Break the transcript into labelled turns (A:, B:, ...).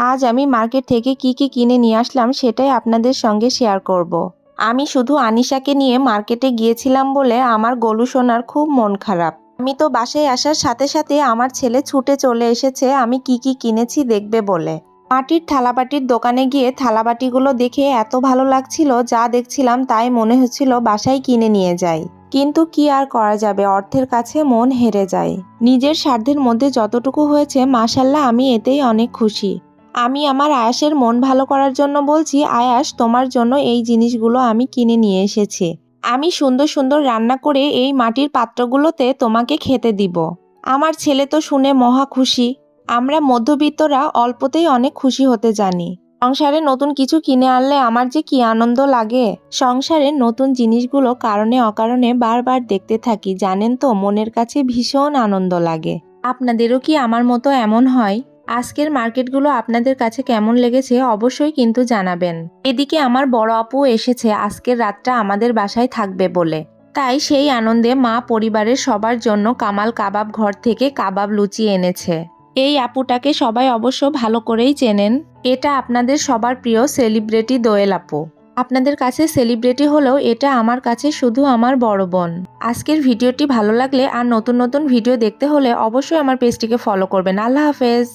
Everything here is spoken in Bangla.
A: আজ আমি মার্কেট থেকে কি কিনে নিয়ে আসলাম সেটাই আপনাদের সঙ্গে শেয়ার করব। আমি শুধু আনিশাকে নিয়ে মার্কেটে গিয়েছিলাম বলে আমার গোলু সোনার খুব মন খারাপ। আমি তো বাসায় আসার সাথে সাথে আমার ছেলে ছুটে চলে এসেছে আমি কি কিনেছি দেখবে বলে। মাটির থালাবাটির দোকানে গিয়ে থালাবাটিগুলো দেখে এত ভালো লাগছিল, যা দেখছিলাম তাই মনে হচ্ছিল বাসায় কিনে নিয়ে যাই। কিন্তু কি আর করা যাবে, অর্থের কাছে মন হেরে যায়। নিজের সাধ্যের মধ্যে যতটুকু হয়েছে মাশাল্লাহ আমি এতেই অনেক খুশি। আমি আমার আয়াসের মন ভালো করার জন্য বলছি, আয়াস তোমার জন্য এই জিনিসগুলো আমি কিনে নিয়ে এসেছি। আমি সুন্দর সুন্দর রান্না করে এই মাটির পাত্রগুলোতে তোমাকে খেতে দিব। আমার ছেলে তো শুনে মহা খুশি। আমরা মধ্যবিত্তরা অল্পতেই অনেক খুশি হতে জানি। সংসারে নতুন কিছু কিনে আনলে আমার যে কি আনন্দ লাগে। সংসারের নতুন জিনিসগুলো কারণে অকারণে বারবার দেখতে থাকি, জানেন তো, মনের কাছে ভীষণ আনন্দ লাগে। আপনাদেরও কি আমার মতো এমন হয়? আজকের মার্কেটগুলো আপনাদের কাছে কেমন লেগেছে অবশ্যই কিন্তু জানাবেন। এদিকে আমার বড় আপু এসেছে আজকের রাতটা আমাদের বাসায় থাকবে বলে। তাই সেই আনন্দে মা পরিবারের সবার জন্য কামাল কাবাব ঘর থেকে কাবাব লুচি এনেছে। এই আপুটাকে সবাই অবশ্য ভালো করেই চেনেন। এটা আপনাদের সবার প্রিয় সেলিব্রিটি দোয়েল আপু। আপনাদের কাছে সেলিব্রিটি হলেও এটা আমার কাছে শুধু আমার বড় বোন। আজকের ভিডিওটি ভালো লাগলে আর নতুন নতুন ভিডিও দেখতে হলে অবশ্যই আমার পেজটিকে ফলো করবেন। আল্লাহ হাফেজ।